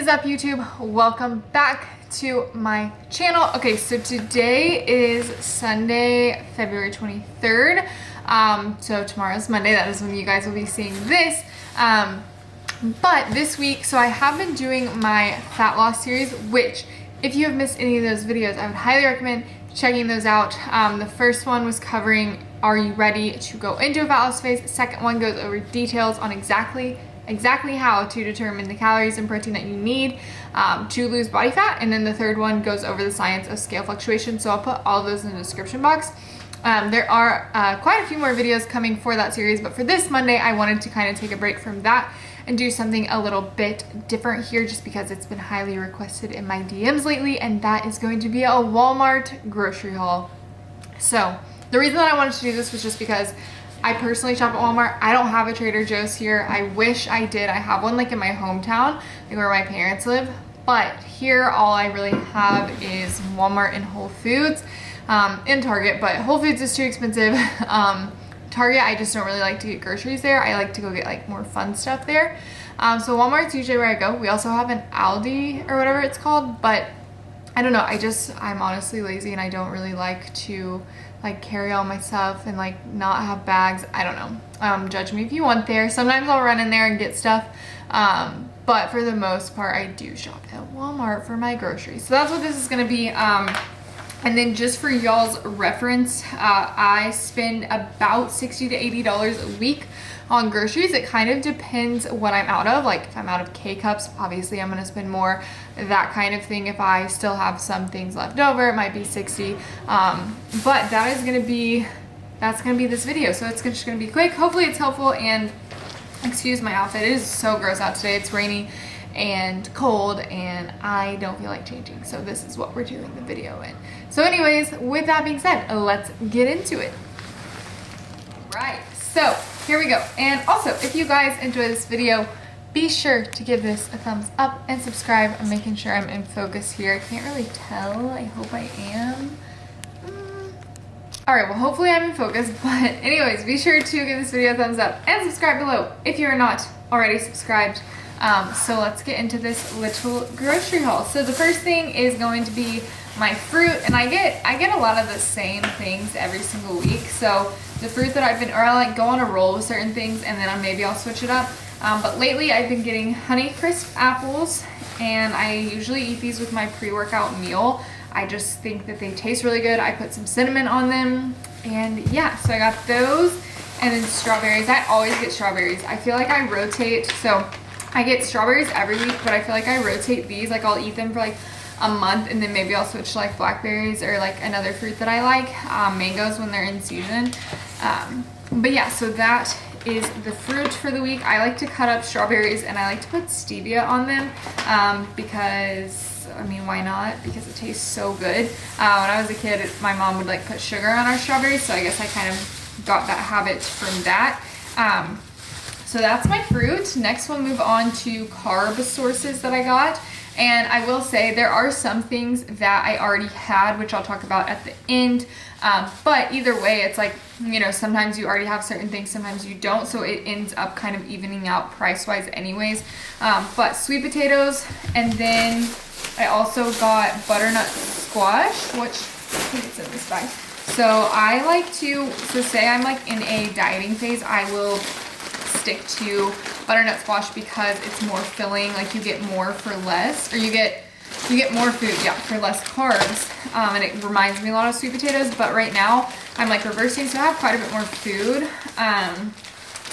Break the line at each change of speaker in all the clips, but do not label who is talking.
up, YouTube? Welcome back to my channel. Okay, so today is Sunday, February 23rd. So tomorrow's Monday. That is when you guys will be seeing this. But this week, so I have been doing my fat loss series, which if you have missed any of those videos, I would highly recommend checking those out. The first one was covering, are you ready to go into a fat loss phase? The second one goes over details on exactly how to determine the calories and protein that you need to lose body fat. And then the third one goes over the science of scale fluctuation. So I'll put all those in the description box. There are quite a few more videos coming for that series, but for this Monday, I wanted to kind of take a break from that and do something a little bit different here just because it's been highly requested in my DMs lately, and that is going to be a Walmart grocery haul. So the reason that I wanted to do this was just because I personally shop at Walmart. I don't have a Trader Joe's here. I wish I did. I have one like in my hometown, like where my parents live. But here, all I really have is Walmart and Whole Foods, and Target. But Whole Foods is too expensive. Target, I just don't really like to get groceries there. I like to go get like more fun stuff there. So Walmart's usually where I go. We also have an Aldi or whatever it's called, but I don't know. I'm honestly lazy and I don't really like to like carry all my stuff and like not have bags. I don't know. Judge me if you want there. Sometimes I'll run in there and get stuff. But for the most part, I do shop at Walmart for my groceries. So that's what this is going to be. And then just for y'all's reference, I spend about $60 to $80 a week on groceries. It kind of depends what I'm out of. Like if I'm out of K-cups, obviously I'm going to spend more, that kind of thing. If I still have some things left over, it might be 60. But that's going to be this video. So it's just going to be quick. Hopefully it's helpful, and excuse my outfit. It is so gross out today. It's rainy and cold and I don't feel like changing. So this is what we're doing the video in. So anyways, with that being said, let's get into it. Right, so here we go. And also, if you guys enjoy this video, be sure to give this a thumbs up and subscribe. I'm making sure I'm in focus here. I can't really tell. I hope I am. All right, well, hopefully I'm in focus. But anyways, be sure to give this video a thumbs up and subscribe below if you're not already subscribed. So let's get into this little grocery haul. So the first thing is going to be my fruit, and I get a lot of the same things every single week. So the fruit that I like go on a roll with certain things, and then maybe I'll switch it up. But lately I've been getting Honey Crisp apples, and I usually eat these with my pre-workout meal. I just think that they taste really good. I put some cinnamon on them, and yeah, so I got those. And then strawberries. I always get strawberries. I feel like I rotate. So I get strawberries every week, but I feel like I rotate these. Like I'll eat them for like a month, and then maybe I'll switch to like blackberries or like another fruit that I like, mangoes when they're in season. But yeah, so that is the fruit for the week. I like to cut up strawberries and I like to put stevia on them because, I mean, why not? Because it tastes so good. When I was a kid, my mom would like put sugar on our strawberries, so I guess I kind of got that habit from that. So that's my fruit. Next we'll move on to carb sources that I got. And I will say there are some things that I already had, which I'll talk about at the end. But either way, it's like, you know, sometimes you already have certain things, sometimes you don't. So it ends up kind of evening out price-wise anyways. But sweet potatoes, and then I also got butternut squash, which I think it's in this bag. So I like to, so say I'm like in a dieting phase, I will stick to butternut squash because it's more filling. Like you get more for less, or you get more food, yeah, for less carbs. And it reminds me a lot of sweet potatoes, but right now I'm like reversing, so I have quite a bit more food.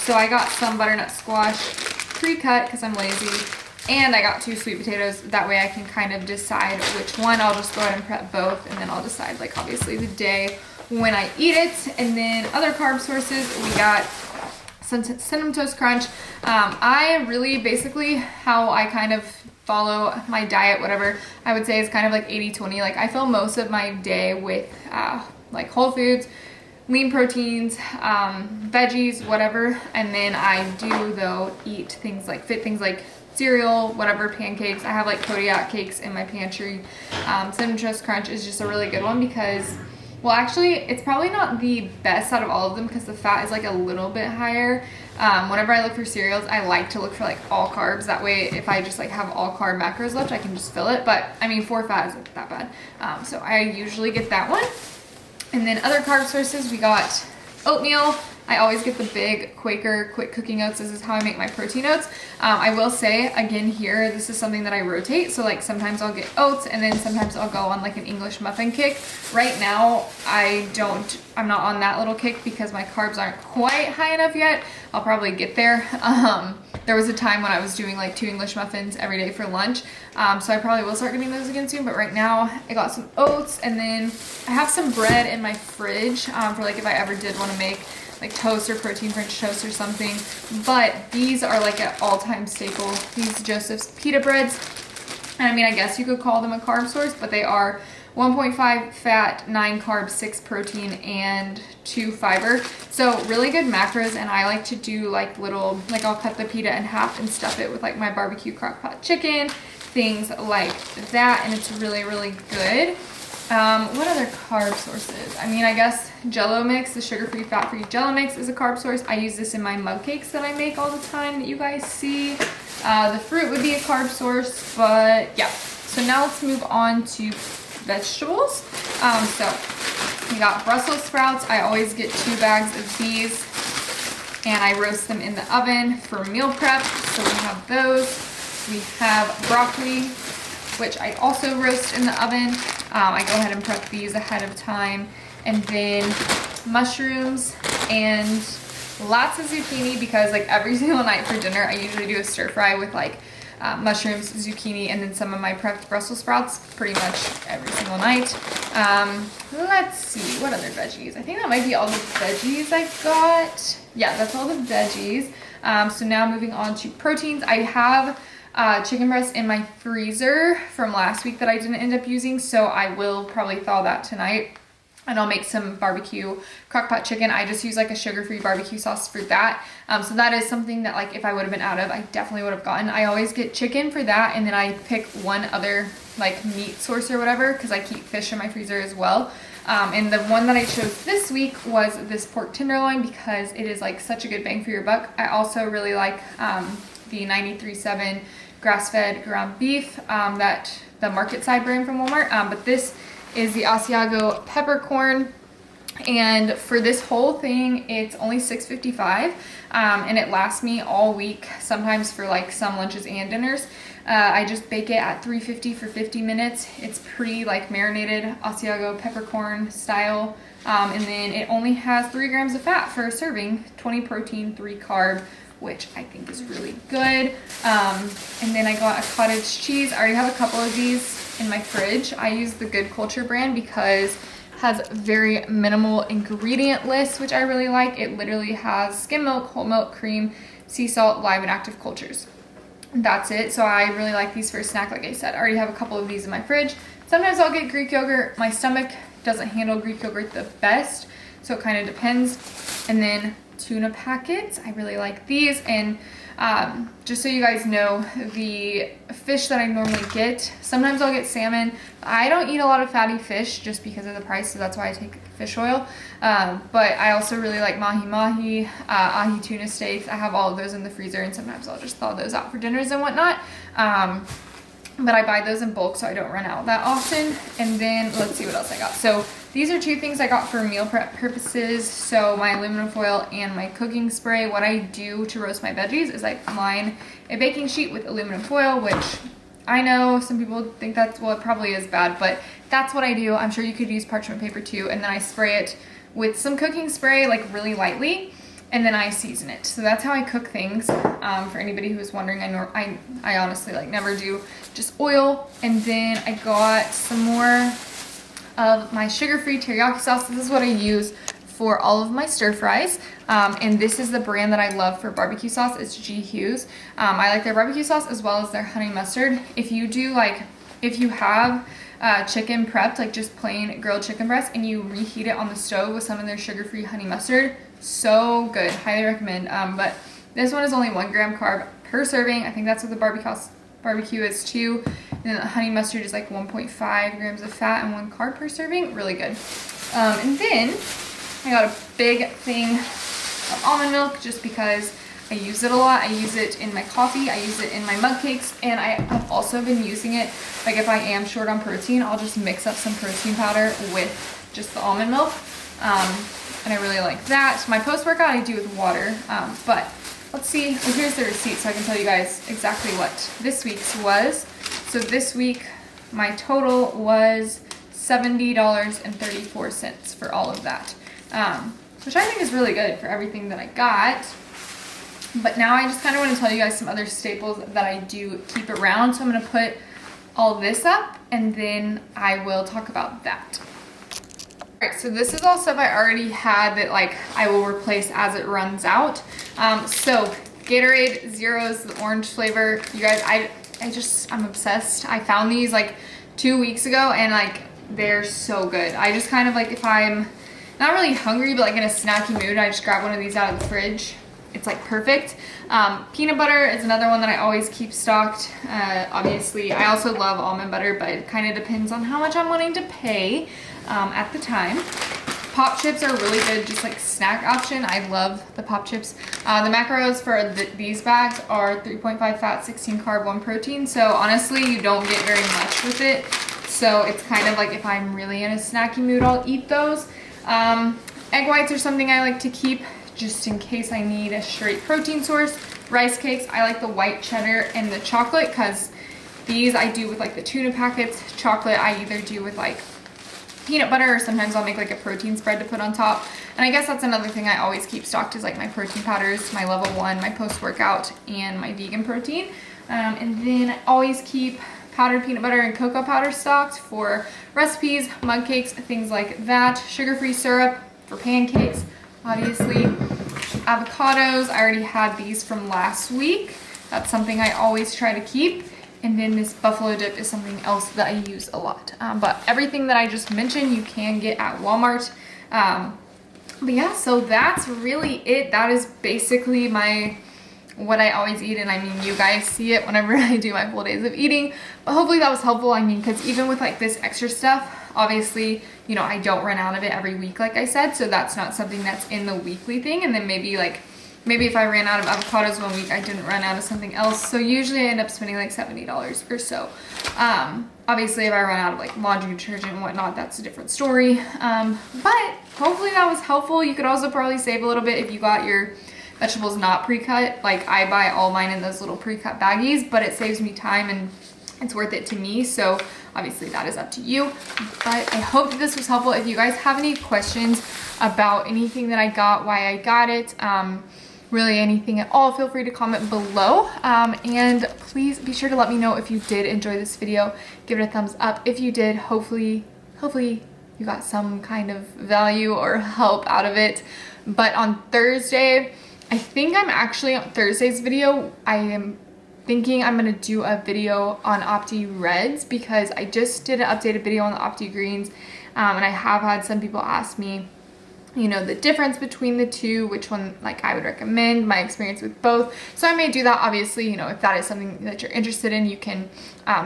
So I got some butternut squash pre-cut because I'm lazy, and I got 2 sweet potatoes. That way I can kind of decide which one. I'll just go ahead and prep both, and then I'll decide like obviously the day when I eat it. And then other carb sources, we got some Cinnamon Toast Crunch. I really, basically how I kind of follow my diet, whatever, I would say is kind of like 80-20. Like I fill most of my day with like whole foods, lean proteins, veggies, whatever. And then I do though eat things like cereal, whatever, pancakes. I have like Kodiak cakes in my pantry. Cinnamon Toast Crunch is just a really good one because Well, actually, it's probably not the best out of all of them because the fat is like a little bit higher. Whenever I look for cereals, I like to look for like all carbs. That way, if I just like have all carb macros left, I can just fill it. But I mean, 4 fat isn't that bad. So I usually get that one. And then other carb sources, we got oatmeal. I always get the big Quaker quick cooking oats. This is how I make my protein oats. I will say again here, this is something that I rotate. So like sometimes I'll get oats and then sometimes I'll go on like an English muffin kick. Right now, I'm not on that little kick because my carbs aren't quite high enough yet. I'll probably get there. There was a time when I was doing like 2 English muffins every day for lunch. So I probably will start getting those again soon. But right now I got some oats and then I have some bread in my fridge for like if I ever did want to make like toast or protein French toast or something. But these are like an all-time staple. These Joseph's pita breads. And I mean, I guess you could call them a carb source, but they are 1.5 fat, 9 carbs, 6 protein, and 2 fiber. So really good macros, and I like to do like little, like I'll cut the pita in half and stuff it with like my barbecue crock pot chicken, things like that, and it's really, really good. What other carb sources? I mean, I guess Jello mix, the sugar-free, fat-free Jello mix is a carb source. I use this in my mug cakes that I make all the time that you guys see. The fruit would be a carb source, but yeah. So now let's move on to vegetables. So we got Brussels sprouts. I always get 2 bags of these and I roast them in the oven for meal prep. So we have those. We have broccoli, which I also roast in the oven. I go ahead and prep these ahead of time. And then mushrooms and lots of zucchini because like every single night for dinner, I usually do a stir fry with like mushrooms, zucchini, and then some of my prepped Brussels sprouts pretty much every single night. Let's see, what other veggies? I think that might be all the veggies I got. Yeah, that's all the veggies. So now moving on to proteins. I have chicken breast in my freezer from last week that I didn't end up using, so I will probably thaw that tonight. And I'll make some barbecue crock-pot chicken. I just use like a sugar-free barbecue sauce for that. So that is something that like if I would have been out of, I definitely would have gotten. I always get chicken for that, and then I pick one other like meat source or whatever because I keep fish in my freezer as well. And the one that I chose this week was this pork tenderloin because it is like such a good bang for your buck. I also really like the 93.7 grass-fed ground beef, that the market side brand from Walmart. But this is the Asiago peppercorn, and for this whole thing it's only $6.55, and it lasts me all week, sometimes for like some lunches and dinners. I just bake it at 350 for 50 minutes. It's pretty like marinated Asiago peppercorn style, and then it only has 3 grams of fat for a serving, 20 protein, 3 carb, which I think is really good. And then I got a cottage cheese. I already have a couple of these in my fridge. I use the Good Culture brand because it has very minimal ingredient list, which I really like. It literally has skim milk, whole milk, cream, sea salt, live and active cultures. That's it. So I really like these for a snack. Like I said, I already have a couple of these in my fridge. Sometimes I'll get Greek yogurt. My stomach doesn't handle Greek yogurt the best, so it kind of depends. And then tuna packets. I really like these. And just so you guys know, the fish that I normally get, sometimes I'll get salmon. I don't eat a lot of fatty fish just because of the price, so that's why I take fish oil. But I also really like mahi-mahi, ahi tuna steaks. I have all of those in the freezer, and sometimes I'll just thaw those out for dinners and whatnot. But I buy those in bulk so I don't run out that often. And then let's see what else I got. So these are 2 things I got for meal prep purposes. So my aluminum foil and my cooking spray. What I do to roast my veggies is I line a baking sheet with aluminum foil, which I know some people think that's, well, it probably is bad, but that's what I do. I'm sure you could use parchment paper too. And then I spray it with some cooking spray, like really lightly, and then I season it. So that's how I cook things. For anybody who is wondering, I honestly like never do just oil. And then I got some more of my sugar-free teriyaki sauce. This is what I use for all of my stir fries. And this is the brand that I love for barbecue sauce. It's G. Hughes. I like their barbecue sauce as well as their honey mustard. If you have chicken prepped, like just plain grilled chicken breast, and you reheat it on the stove with some of their sugar-free honey mustard, so good. Highly recommend. But this one is only 1 gram carb per serving. I think that's what the barbecue is too. And then the honey mustard is like 1.5 grams of fat and 1 carb per serving. Really good. And then I got a big thing of almond milk just because I use it a lot. I use it in my coffee, I use it in my mug cakes, and I have also been using it, like if I am short on protein, I'll just mix up some protein powder with just the almond milk. And I really like that. My post-workout I do with water, but let's see. Well, here's the receipt so I can tell you guys exactly what this week's was. So this week, my total was $70.34 for all of that, which I think is really good for everything that I got. But now I just kind of want to tell you guys some other staples that I do keep around. So I'm going to put all this up and then I will talk about that. Alright, so this is all stuff I already had that like I will replace as it runs out. So Gatorade Zeros, the orange flavor. You guys, I'm obsessed. I found these like 2 weeks ago and like they're so good. I just kind of like, if I'm not really hungry but like in a snacky mood, I just grab one of these out of the fridge. It's like perfect. Peanut butter is another one that I always keep stocked. Obviously, I also love almond butter, but it kind of depends on how much I'm wanting to pay at the time. Pop chips are really good, just like snack option. I love the pop chips. The macros for these bags are 3.5 fat, 16 carb, 1 protein. So honestly, you don't get very much with it. So it's kind of like if I'm really in a snacky mood, I'll eat those. Egg whites are something I like to keep just in case I need a straight protein source. Rice cakes, I like the white cheddar and the chocolate because these I do with like the tuna packets. Chocolate I either do with like peanut butter or sometimes I'll make like a protein spread to put on top. And I guess that's another thing I always keep stocked is like my protein powders, my level 1, my post-workout, and my vegan protein. And then I always keep powdered peanut butter and cocoa powder stocked for recipes, mug cakes, things like that. Sugar-free syrup for pancakes. Obviously, avocados, I already had these from last week. That's something I always try to keep. And then this buffalo dip is something else that I use a lot. But everything that I just mentioned, you can get at Walmart. But yeah, so that's really it. That is basically what I always eat. And I mean, you guys see it whenever I do my full days of eating. But hopefully that was helpful. I mean, because even with like this extra stuff, obviously, you know, I don't run out of it every week, like I said, so that's not something that's in the weekly thing. And then maybe if I ran out of avocados one week, I didn't run out of something else. So usually I end up spending like $70 or so. Obviously if I run out of like laundry detergent and whatnot, that's a different story. But hopefully that was helpful. You could also probably save a little bit if you got your vegetables not pre-cut. Like I buy all mine in those little pre-cut baggies, but it saves me time and it's worth it to me. So obviously that is up to you, but I hope that this was helpful. If you guys have any questions about anything that I got, why I got it, really anything at all, feel free to comment below. And please be sure to let me know if you did enjoy this video. Give it a thumbs up if you did. Hopefully you got some kind of value or help out of it. But on Thursday, I think I'm actually on Thursday's video, I am thinking I'm gonna do a video on Opti Reds because I just did an updated video on the Opti Greens, and I have had some people ask me, you know, the difference between the two, which one like I would recommend, my experience with both. So I may do that. Obviously, you know, if that is something that you're interested in, you can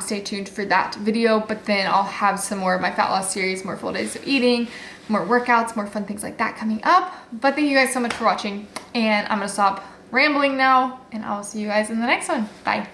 stay tuned for that video. But then I'll have some more of my fat loss series, more full days of eating, more workouts, more fun things like that coming up. But thank you guys so much for watching, and I'm gonna stop rambling now, and I'll see you guys in the next one. Bye.